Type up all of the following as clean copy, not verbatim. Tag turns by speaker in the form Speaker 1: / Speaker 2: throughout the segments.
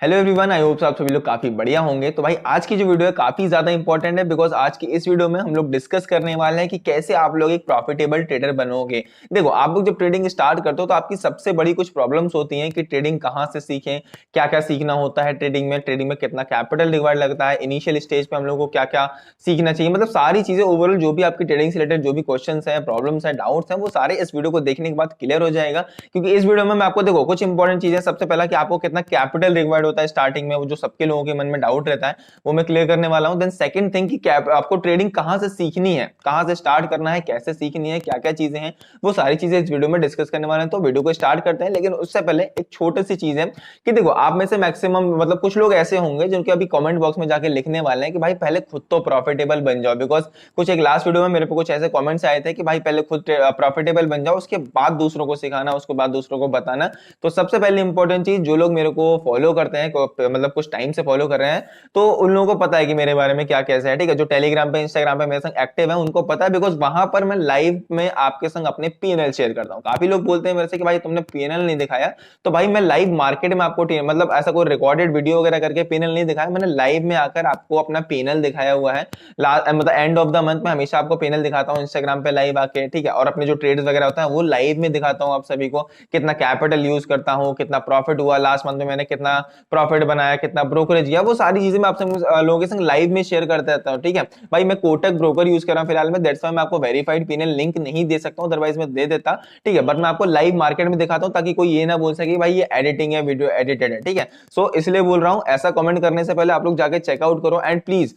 Speaker 1: Hello everyone, I hope आप सभी लोग काफी बढ़िया होंगे। तो भाई आज की जो वीडियो है काफी ज्यादा इंपॉर्टेंट है बिकॉज आज की इस वीडियो में हम लोग डिस्कस करने वाले हैं कि कैसे आप लोग एक प्रॉफिटेबल ट्रेडर बनोगे। देखो, आप लोग जब ट्रेडिंग स्टार्ट करते हो तो आपकी सबसे बड़ी कुछ प्रॉब्लम्स होती हैं कि ट्रेडिंग कहाँ से सीखें, क्या क्या सीखना होता है ट्रेडिंग में कितना कैपिटल रिक्वायर्ड लगता है, इनिशियल स्टेज पे हम लोग को क्या क्या सीखना चाहिए, मतलब सारी चीजें ओवरऑल जो भी आपकी ट्रेडिंग से रिलेटेड जो भी क्वेश्चन है, प्रॉब्लम्स है, डाउट्स है, वो सारे इस वीडियो को देखने के बाद क्लियर हो जाएगा। क्योंकि इस वीडियो में मैं आपको देखो कुछ इंपॉर्टेंट चीजें, सबसे पहला कि आपको कितना कैपिटल रिक्वायर्ड होता है स्टार्टिंग में, जो सबके लोगों के मन में डाउट रहता है वो मैं क्लियर करने वाला हूं। देन सेकंड थिंग कि आपको ट्रेडिंग कहां से सीखनी है, कहां से स्टार्ट करना है, कैसे सीखनी है, क्या क्या चीजें हैं, वो सारी चीजें इस वीडियो में डिस्कस करने वाले हैं। तो वीडियो को स्टार्ट करते हैं, लेकिन उससे पहले एक छोटी सी चीज है कि देखो, आप में से मैक्सिमम मतलब कुछ लोग ऐसे होंगे जिनके अभी कमेंट बॉक्स में जाके लिखने वाले हैं कि भाई पहले खुद तो प्रॉफिटेबल बन जाओ। बिकॉज कुछ एक लास्ट वीडियो में मेरे पे कुछ ऐसे कमेंट्स आए थे कि भाई पहले खुद प्रॉफिटेबल बन जाओ, उसके बाद दूसरों को सिखाना, उसके बाद दूसरों को बताना। तो सबसे पहले इंपॉर्टेंट चीज, जो लोग मेरे को फॉलो करते हैं, मतलब कुछ टाइम से फॉलो कर रहे हैं, तो उन लोगों को पता है कि मेरे बारे में क्या कैसे है। ठीक है, जो टेलीग्राम पे इंस्टाग्राम पे मेरे संग एक्टिव है उनको पता है, बिकॉज वहां पर मैं लाइव में आपके संग अपने पीएनएल शेयर करता हूं। काफी लोग बोलते हैं मेरे से कि भाई तुमने पीएनएल नहीं दिखाया, तो भाई मैं लाइव मार्केट में आपको मतलब ऐसा कोई रिकॉर्डेड वीडियो वगैरह करके पीएनएल नहीं दिखाया, मैंने लाइव में आकर आपको अपना पीएनएल दिखाया हुआ है। मतलब एंड ऑफ द मंथ में हमेशा आपको पीएनएल दिखाता हूँ इंस्टाग्राम पे लाइव आके। ठीक है, और अपने जो ट्रेड्स वगैरह होता है वो लाइव में दिखाता हूँ आप सभी को, कितना कैपिटल यूज करता हूँ, कितना प्रॉफिट हुआ लास्ट मंथ में, मैंने कितना प्रॉफिट बनाया, कितना ब्रोकरेज किया, वो सारी चीजें मैं आपसे लोगों के संग लाइव में शेयर करते रहता हूं। ठीक है भाई, मैं कोटक ब्रोकर यूज कर रहा हूं फिलहाल में, दैट्स व्हाई मैं आपको वेरीफाइड पीएनएल लिंक नहीं दे सकता हूं, अदरवाइज मैं दे देता। ठीक है, बट मैं आपको लाइव मार्केट में दिखाता हूं ताकि कोई ये ना बोल सके भाई ये एडिटिंग है, वीडियो एडिटेड है। ठीक है, सो इसलिए बोल रहा हूं, ऐसा कमेंट करने से पहले आप लोग जाके चेकआउट करो। एंड प्लीज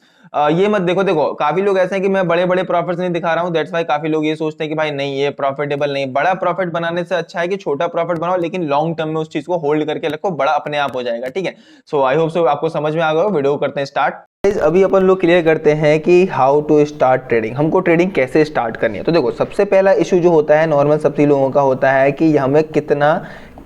Speaker 1: ये मत देखो काफी लोग ऐसे हैं कि मैं बड़े बड़े प्रॉफिट्स नहीं दिखा रहा हूं, दैट्स व्हाई काफी लोग ये सोचते हैं कि भाई नहीं ये प्रॉफिटेबल नहीं। बड़ा प्रॉफिट बनाने से अच्छा है कि छोटा प्रॉफिट बनाओ, लेकिन लॉन्ग टर्म में उस चीज को होल्ड करके रखो, बड़ा अपने आप हो जाएगा। ठीक है, सो आई होप सो आपको समझ में आ गया। वीडियो करते हैं स्टार्ट। अभी अपन लोग क्लियर करते हैं कि हाउ टू स्टार्ट ट्रेडिंग, हमको ट्रेडिंग कैसे स्टार्ट करनी है। तो देखो, सबसे पहला इशू जो होता है नॉर्मल सभी लोगों का होता है कि हमें कितना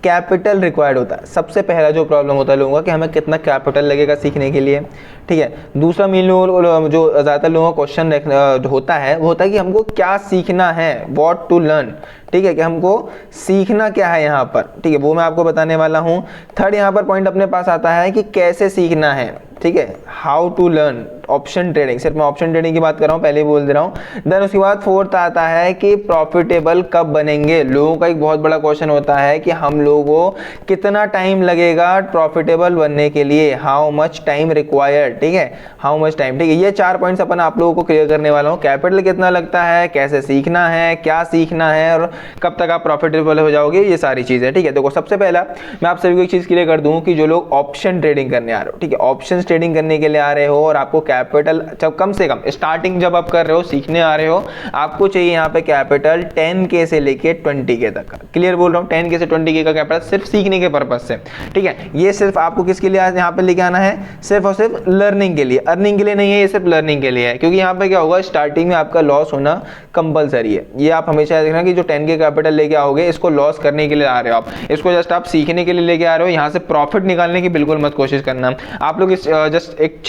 Speaker 1: कैपिटल रिक्वायर्ड होता है। सबसे पहला जो प्रॉब्लम होता है लोगों का कि हमें कितना कैपिटल लगेगा सीखने के लिए। ठीक है, दूसरा मेन जो ज़्यादातर लोगों का क्वेश्चन होता है वो होता है कि हमको क्या सीखना है, व्हाट टू लर्न। ठीक है, कि हमको सीखना क्या है यहाँ पर। ठीक है, वो मैं आपको बताने वाला हूँ। थर्ड यहाँ पर पॉइंट अपने पास आता है कि कैसे सीखना है। ठीक है, how to learn option trading, सिर्फ मैं ऑप्शन ट्रेडिंग की बात कर रहा हूँ, पहले बोल दे रहा हूँ। देन उसके बाद फोर्थ आता है कि प्रॉफिटेबल कब बनेंगे। लोगों का एक बहुत बड़ा क्वेश्चन होता है कि हम लोगों को कितना टाइम लगेगा प्रॉफिटेबल बनने के लिए, हाउ मच टाइम रिक्वायर्ड। ठीक है, हाउ मच टाइम। ठीक है, ये 4 पॉइंट्स अपन आप लोगों को क्लियर करने वाला हूँ। कैपिटल कितना लगता है, कैसे सीखना है, क्या सीखना है, और कब तक आप प्रॉफिटेबल हो जाओगे, ये सारी चीजें। ठीक है, देखो सबसे पहला मैं आप सभी को एक चीज क्लियर कर दूं कि जो लोग ऑप्शन ट्रेडिंग करने आ रहे हो, ठीक है, ऑप्शन ट्रेडिंग करने के लिए आ रहे हो और आपको कैपिटल जब कम से कम स्टार्टिंग जब आप कर रहे हो, सीखने आ रहे हो, आपको चाहिए यहाँ पे कैपिटल 10K से लेके 20K तक का। क्लियर बोल रहा हूँ, 10K से 20K का कैपिटल सिर्फ सीखने के पर्पज से। ठीक है, ये सिर्फ आपको किसके लिए यहाँ पे लेके आना है, सिर्फ और सिर्फ लर्निंग के लिए, अर्निंग के लिए नहीं है, ये सिर्फ लर्निंग के लिए है। क्योंकि यहाँ पे क्या होगा, स्टार्टिंग में आपका लॉस होना कंपलसरी है। ये आप हमेशा देखना कि जो 10K कैपिटल लेके आओगे, इसको लॉस करने के लिए आ रहे हो आप, इसको जस्ट आप सीखने के लिए लेके आ रहे हो, यहाँ से प्रॉफिट निकालने की बिल्कुल मत कोशिश करना। आप लोग इस जस्ट एक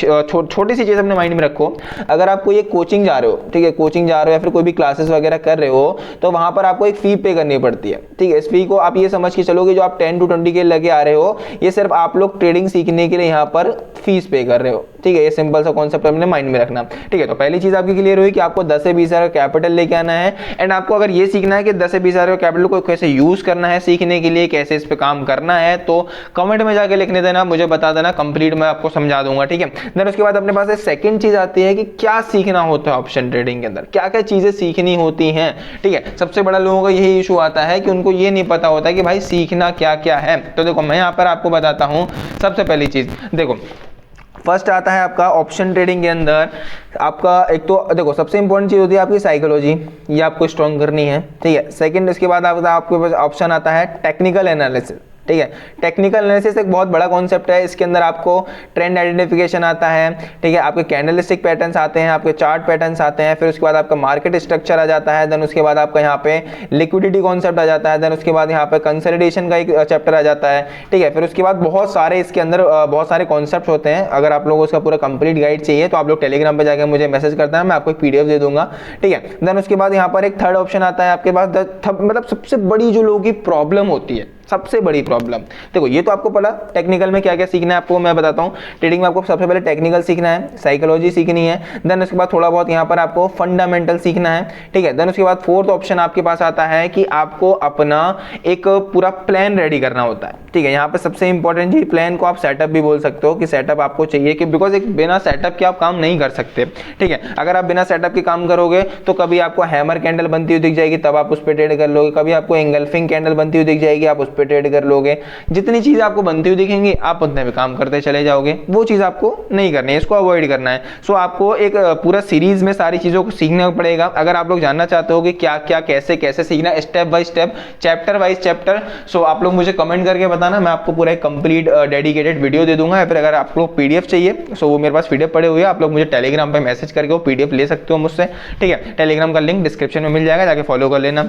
Speaker 1: छोटी सी चीज अपने माइंड में रखो। अगर आप कोई एक कोचिंग जा रहे हो, ठीक है, कोचिंग जा रहे हो या फिर कोई भी क्लासेस वगैरह कर रहे हो, तो वहां पर आपको एक फी पे करनी पड़ती है। ठीक है, इस फी को आप ये समझ के चलोगे जो आप 10 to 20K लगे आ रहे हो, ये सिर्फ आप लोग ट्रेडिंग सीखने के लिए यहाँ पर फीस पे कर रहे हो। ठीक है, ये सिंपल सा कॉन्सेप्ट अपने माइंड में रखना। ठीक है, तो पहली चीज आपकी क्लियर हुई कि आपको 10 से 20 हजार कैपिटल लेके आना है। एंड आपको अगर ये सीखना है कि 10 से 20 हजार कैपिटल को कैसे यूज करना है सीखने के लिए, कैसे इस पे काम करना है, तो कमेंट में जाके लिखने देना, मुझे बता देना, कंप्लीट मैं आपको समझा दूंगा। ठीक है, देन उसके बाद अपने पास सेकंड चीज आती है कि क्या सीखना होता है ऑप्शन ट्रेडिंग के अंदर, क्या क्या चीजें सीखनी होती हैं। ठीक है, सबसे बड़ा लोगों का यही इशू आता है कि उनको ये नहीं पता होता कि भाई सीखना क्या क्या है। तो देखो, मैं यहाँ पर आपको बताता हूँ। सबसे पहली चीज देखो, फर्स्ट आता है आपका ऑप्शन ट्रेडिंग के अंदर आपका, एक तो देखो सबसे इंपॉर्टेंट चीज होती है आपकी साइकोलॉजी, ये आपको स्ट्रॉन्ग करनी है। ठीक है, सेकंड इसके बाद आपके पास ऑप्शन आता है टेक्निकल एनालिसिस। ठीक है, टेक्निकल एनालिसिस एक बहुत बड़ा कॉन्सेप्ट है। इसके अंदर आपको ट्रेंड आइडेंटिफिकेशन आता है। ठीक है, आपके कैंडलस्टिक पैटर्न्स आते हैं, आपके चार्ट पैटर्न्स आते हैं, फिर उसके बाद आपका मार्केट स्ट्रक्चर आ जाता है। देन उसके बाद आपका यहाँ पे लिक्विडिटी कॉन्सेप्ट आ जाता है। देन उसके बाद यहाँ पे कंसोलिडेशन का एक चैप्टर आ जाता है। ठीक है, फिर उसके बाद बहुत सारे इसके अंदर बहुत सारे कॉन्सेप्ट होते हैं। अगर आप लोगों को इसका पूरा कंप्लीट गाइड चाहिए तो आप लोग टेलीग्राम पे जाकर मुझे मैसेज करता है, मैं आपको एक PDF दे दूंगा। ठीक है, देन उसके बाद यहाँ पर एक थर्ड ऑप्शन आता है आपके पास, मतलब सबसे बड़ी जो लोगों की प्रॉब्लम होती है सबसे बड़ी प्रॉब्लम। देखो ये तो आपको पता, टेक्निकल में क्या क्या सीखना है आपको मैं बताता हूँ। ट्रेडिंग में आपको सबसे पहले टेक्निकल सीखना है, साइकोलॉजी सीखनी है, देन उसके बाद थोड़ा बहुत यहाँ पर आपको फंडामेंटल सीखना है, ठीक है। देन उसके बाद फोर्थ ऑप्शन आपके पास आता है कि आपको अपना एक पूरा प्लान रेडी करना होता है, ठीक है। यहाँ पे सबसे इंपॉर्टेंट चीज, प्लान को आप सेटअप भी बोल सकते हो कि सेटअप आपको चाहिए, कि बिकॉज एक बिना सेटअप के आप काम नहीं कर सकते, ठीक है। अगर आप बिना सेटअप के काम करोगे तो कभी आपको हैमर कैंडल बनती हुई दिख जाएगी, तब आप उस पर ट्रेड कर लोगे, कभी आपको एंगल्फिंग कैंडल बनती हुई दिख जाएगी, आप उस पर ट्रेड कर लोगे। जितनी चीज आपको बनती हुई दिखेंगी आप उतने में काम करते चले जाओगे, वो चीज आपको नहीं करनी है, इसको अवॉइड करना है। सो आपको एक पूरा सीरीज में सारी चीजों को सीखना पड़ेगा। अगर आप लोग जानना चाहते हो कि क्या क्या कैसे कैसे सीखना, step by step, chapter wise chapter, so आप लोग मुझे कमेंट करके बताना, मैं आपको पूरा एक कंप्लीट डेडिकेटेड वीडियो दे दूंगा। या फिर अगर आप लोग पीडीएफ चाहिए सो वो मेरे पास पीडीएफ पड़े हुए हैं, आप लोग मुझे टेलीग्राम पे मैसेज करके वो पीडीएफ ले सकते हो मुझसे, ठीक है। टेलीग्राम का लिंक डिस्क्रिप्शन में मिल जाएगा, जाके फॉलो कर लेना।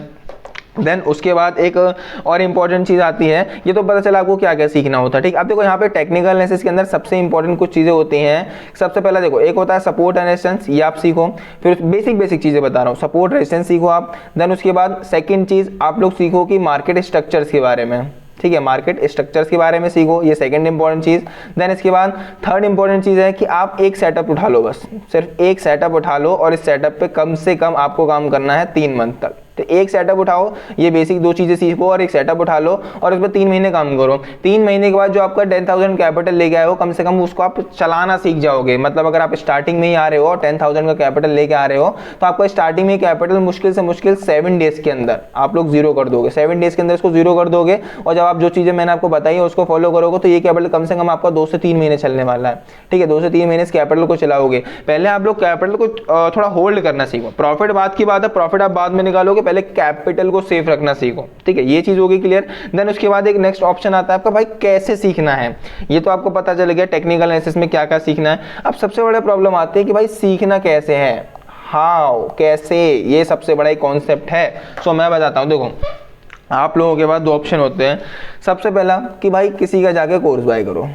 Speaker 1: देन उसके बाद एक और इंपॉर्टेंट चीज आती है, ये तो पता चला आपको क्या क्या सीखना होता है, ठीक। अब देखो यहाँ पे टेक्निकल एनालिसिस के अंदर सबसे इंपॉर्टेंट कुछ चीजें होती हैं। सबसे पहला देखो, एक होता है सपोर्ट एंड रेजिस्टेंस, ये आप सीखो। फिर बेसिक चीजें बता रहा हूँ, सपोर्ट रेजिस्टेंस सीखो आप। देन उसके बाद सेकंड चीज आप लोग सीखो कि मार्केट स्ट्रक्चर्स के बारे में, ठीक है, मार्केट स्ट्रक्चर्स के बारे में सीखो, ये सेकंड इंपॉर्टेंट चीज। देन इसके बाद थर्ड इंपॉर्टेंट चीज है कि आप एक सेटअप उठा लो, बस सिर्फ एक सेटअप उठा लो, और इस सेटअप पे कम से कम आपको काम करना है 3 मंथ तक। तो एक सेटअप उठाओ, ये बेसिक 2 चीजें सीखो और एक सेटअप उठा लो और उस पर 3 महीने काम करो। 3 महीने के बाद जो आपका 10,000 कैपिटल लेके आए हो, कम से कम उसको आप चलाना सीख जाओगे। मतलब अगर आप स्टार्टिंग में ही आ रहे हो, 10,000 का कैपिटल लेके आ रहे हो, तो आपको स्टार्टिंग में कैपिटल मुश्किल से मुश्किल 7 डेज के अंदर आप लोग जीरो कर दोगे। 7 डेज के अंदर इसको जीरो कर दोगे, और जब आप जो चीजें मैंने आपको बताई है उसको फॉलो करोगे, तो ये कैपिटल कम से कम आपका 2 से 3 महीने चलने वाला है, ठीक है। 2 से 3 महीने इस कैपिटल को चलाओगे। पहले आप लोग कैपिटल को थोड़ा होल्ड करना सीखो। प्रॉफिट बात की बात है, प्रॉफिट आप बाद में निकालोगे, पहले कैपिटल को सेफ रखना सीखो, ठीक है। ये चीज होगी क्लियर। देन उसके बाद एक नेक्स्ट ऑप्शन आता है आपका, भाई कैसे सीखना है। ये तो आपको पता चल गया टेक्निकल एनालिसिस में क्या क्या सीखना है। अब सबसे बड़ा प्रॉब्लम आती है कि भाई सीखना कैसे है, हाउ, कैसे, ये सबसे बड़ा एक कॉन्सेप्ट है। सो मैं बताता हूं, देखो आप लोगों के पास 2 ऑप्शन होते हैं। सबसे पहला कि भाई किसी का जाके कोर्स बाय करो,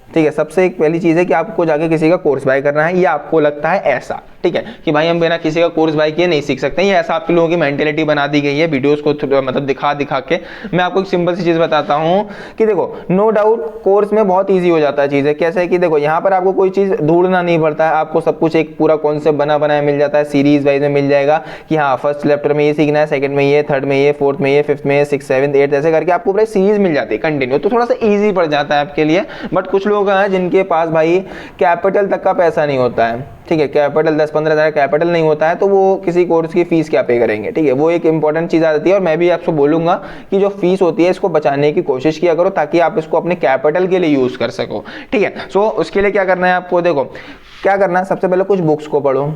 Speaker 1: ठीक है। सबसे एक पहली चीज है कि आपको जाके किसी का कोर्स बाय करना है, या आपको लगता है ऐसा, ठीक है, कि भाई हम बिना किसी का कोर्स बाय किए नहीं सीख सकते। ये ऐसा आप लोगों की मेंटेलिटी बना दी गई है वीडियोस को मतलब दिखा के। मैं आपको एक सिंपल सी चीज बताता हूं कि देखो, नो डाउट कोर्स में बहुत ईजी हो जाता है चीजें। कैसे है कि देखो यहाँ पर आपको कोई चीज ढूंढना नहीं पड़ता है, आपको सब कुछ एक पूरा कॉन्सेप्ट बना बनाया मिल जाता है, सीरीज वाइज में मिल जाएगा कि हाँ फर्स्ट चैप्टर में ये सीखना है, सेकंड में ये, थर्ड में ये, फोर्थ में ये, फिफ्थ में ये, 6, 7, 8 ऐसे करके आपको पूरी सीरीज मिल जाती है कंटिन्यू। तो थोड़ा सा ईजी पड़ जाता है आपके लिए। बट कुछ लोग हैं जिनके पास भाई कैपिटल तक का पैसा नहीं होता है, ठीक है, कैपिटल 10-15 हज़ार कैपिटल नहीं होता है, तो वो किसी कोर्स की फीस क्या पे करेंगे, ठीक है। वो एक इंपॉर्टेंट चीज आ जाती है। और मैं भी आपको बोलूंगा कि जो फीस होती है इसको बचाने की कोशिश किया करो, ताकि आप इसको अपने कैपिटल के लिए यूज कर सको, ठीक है। सो उसके लिए क्या करना है आपको, देखो क्या करना है, सबसे पहले कुछ बुक्स को पढ़ो,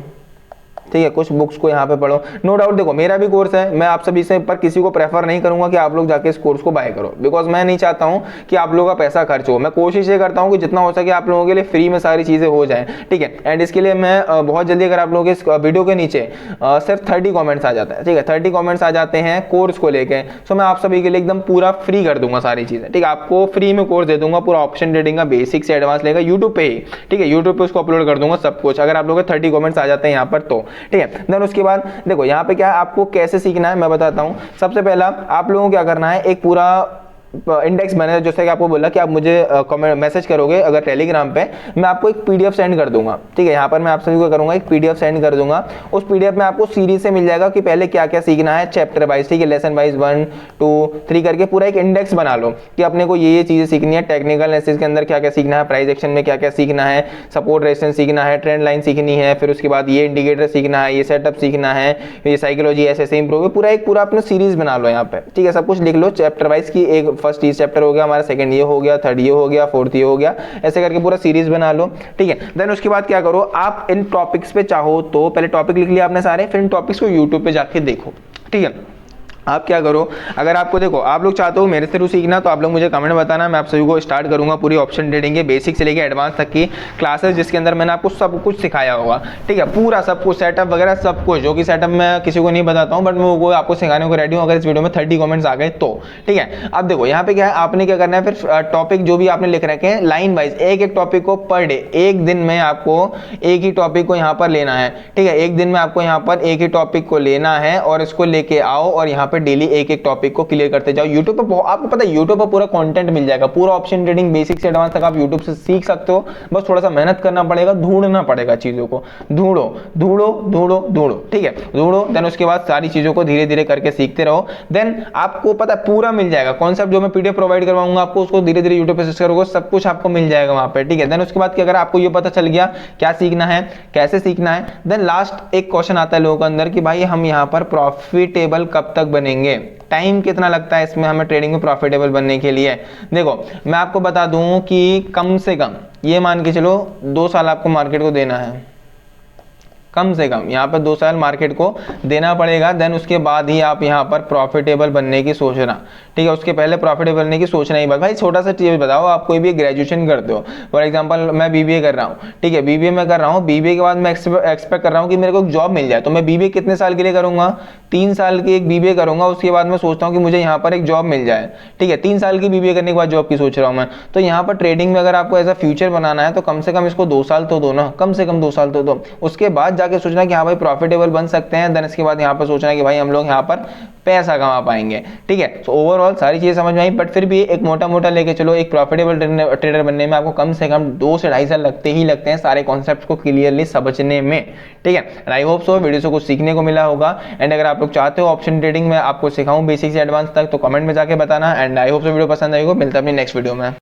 Speaker 1: ठीक है, कुछ बुक्स को यहाँ पे पढ़ो। नो डाउट देखो मेरा भी कोर्स है, मैं आप सभी से पर किसी को प्रेफर नहीं करूंगा कि आप लोग जाके इस कोर्स को बाय करो, बिकॉज मैं नहीं चाहता हूँ कि आप लोगों का पैसा खर्च हो। मैं कोशिश ये करता हूँ कि जितना हो सके आप लोगों के लिए फ्री में सारी चीजें हो जाए, ठीक है। एंड इसके लिए मैं बहुत जल्दी, अगर आप लोगों के इस वीडियो के नीचे सिर्फ 30 कॉमेंट्स आ जाता है, ठीक है, 30 कॉमेंट्स आ जाते हैं कोर्स को लेकर, सो मैं आप सभी के लिए एकदम पूरा फ्री कर दूंगा सारी चीजें, ठीक है। आपको फ्री में कोर्स दे दूंगा, पूरा ऑप्शन ट्रेडिंग का बेसिक से एडवांस लेगा, यूट्यूब पे ही, ठीक है, यूट्यूब पे उसको अपलोड कर दूंगा सब कुछ, अगर आप लोगों के 30 कॉमेंट्स आ जाते हैं यहाँ पर तो, ठीक है। देन उसके बाद देखो यहाँ पे क्या है, आपको कैसे सीखना है मैं बताता हूँ। सबसे पहला आप लोगों को क्या करना है, एक पूरा इंडेक्स बने, जैसे कि आपको बोला कि आप मुझे कमेंट मैसेज करोगे अगर टेलीग्राम पे, मैं आपको एक पीडीएफ सेंड कर दूंगा, ठीक है। यहाँ पर मैं आप सभी को करूंगा एक पीडीएफ सेंड कर दूंगा। उस पीडीएफ में आपको सीरीज से मिल जाएगा कि पहले क्या क्या सीखना है, चैप्टर वाइज, ठीक है, लेसन वाइज 1, 2, 3 करके पूरा एक इंडेक्स बना लो कि अपने को ये चीजें सीखनी है। टेक्निकल एनालिसिस के अंदर क्या क्या सीखना है, प्राइस एक्शन में क्या क्या सीखना है, सपोर्ट रेजिस्टेंस सीखना है, ट्रेंड लाइन सीखनी है, फिर उसके बाद ये इंडिकेटर सीखना है, ये सेटअप सीखना है, ये साइकोलॉजी ऐसे इंप्रूव, पूरा एक पूरा अपना सीरीज बना लो यहाँ पे, ठीक है। सब कुछ लिख लो चैप्टर वाइज की, एक फर्स्ट ये चैप्टर हो गया हमारा, सेकंड ये हो गया, थर्ड ये हो गया, फोर्थ ये हो गया, ऐसे करके पूरा सीरीज बना लो, ठीक है। देन उसके बाद क्या करो, आप इन टॉपिक्स पे चाहो तो पहले टॉपिक लिख लिया आपने सारे, फिर इन टॉपिक्स को यूट्यूब पे जाके देखो, ठीक है। आप क्या करो, अगर आपको देखो आप लोग चाहते हो मेरे से सीखना, तो आप लोग मुझे कमेंट बताना, मैं आप सभी को स्टार्ट करूंगा पूरी ऑप्शन ट्रेडिंग के बेसिक से लेके एडवांस तक की क्लासेस, जिसके अंदर मैंने आपको सब कुछ सिखाया होगा, ठीक है, पूरा सब कुछ सेटअप वगैरह सब कुछ, जो कि सेटअप मैं किसी को नहीं बताता हूँ, बट मैं वो आपको सिखाने को रेडी हूँ अगर इस वीडियो में 30 कमेंट्स आ गए तो, ठीक है। अब देखो यहाँ पे क्या है, आपने क्या करना है, फिर टॉपिक जो भी आपने लिख रखे हैं लाइन वाइज, एक एक टॉपिक को पर डे, एक दिन में आपको एक ही टॉपिक को यहाँ पर लेना है, ठीक है, एक दिन में आपको यहाँ पर एक ही टॉपिक को लेना है और इसको लेके आओ और यहाँ पे डेली एक एक टॉपिक को क्लियर करते जाओ। यूट्यूब पर आपको पता है यूट्यूब पर पूरा कंटेंट मिल जाएगा, पूरा ऑप्शन ट्रेडिंग बेसिक से एडवांस तक आप यूट्यूब से सीख सकते हो। बस थोड़ा सा मेहनत करना पड़ेगा, ढूंढना पड़ेगा चीजों को, ढूंढो ढूंढो ढूंढो ढूंढो, ठीक है, ढूंढो। देन उसके बाद सारी चीजों को धीरे धीरे करके सीखते रहो। देन आपको पता है पूरा मिल जाएगा कॉन्सेप्ट, जो मैं पीडीएफ प्रोवाइड करवाऊंगा आपको, उसको धीरे धीरे यूट्यूब पे सर्च करोगे सब कुछ आपको मिल जाएगा वहां पे, ठीक है। देन उसके बाद कि अगर आपको ये पता चल गया क्या सीखना है, कैसे सीखना है, देन लास्ट एक क्वेश्चन आता है लोगों के अंदर कि भाई हम यहाँ पर प्रॉफिटेबल कब तक बनेंगे, टाइम कितना लगता है इसमें हमें ट्रेडिंग में प्रॉफिटेबल बनने के लिए। देखो मैं आपको बता दूं कि कम से कम ये मान के चलो 2 साल आपको मार्केट को देना है, कम से कम यहाँ पर 2 साल मार्केट को देना पड़ेगा। देन उसके बाद ही आप यहाँ पर प्रॉफिटेबल बनने की सोचना, ठीक है। उसके पहले प्रॉफिटेबल बनने की सोचना ही बात। भाई छोटा सा चीज बताओ, आप कोई भी ग्रेजुएशन करते हो, फॉर एग्जांपल मैं बीबीए कर रहा हूँ, ठीक है, बीबीए में कर रहा हूँ, बीबीए के बाद मैं एक्सपेक्ट कर रहा हूँ कि मेरे को एक जॉब मिल जाए, तो मैं बीबीए कितने साल के लिए करूंगा, 3 साल की एक बीबीए करूंगा। उसके बाद मैं सोचता हूँ कि मुझे यहाँ पर एक जॉब मिल जाए, ठीक है, 3 साल की बीबीए करने के बाद जॉब की सोच रहा हूँ मैं। तो यहाँ पर ट्रेडिंग में अगर आपको ऐसा फ्यूचर बनाना है तो कम से कम इसको 2 साल तो दो ना, कम से कम 2 साल तो दो। उसके बाद जाके सोचना कि हाँ भाई प्रॉफिटेबल बन सकते हैं। देन इसके बाद यहाँ पर सोचना है कि भाई हम लोग यहाँ पर पैसा कमा पाएंगे, ठीक है। तो ओवरऑल सारी चीजें समझ में आई, बट फिर भी एक मोटा मोटा लेके चलो, एक प्रॉफिटेबल ट्रेडर बनने में आपको कम से कम 2 से 2.5 साल लगते ही लगते हैं सारे कॉन्सेप्ट्स को क्लियरली समझने में, ठीक है। आई होप सो वीडियो से कुछ सीखने को मिला होगा। एंड अगर आप लोग चाहते हो ऑप्शन ट्रेडिंग में आपको सिखाऊं बेसिक से एडवांस तक, तो कमेंट में जाके बताना। And I hope so video पसंद आएगा, मिलता है अपनी नेक्स्ट वीडियो में।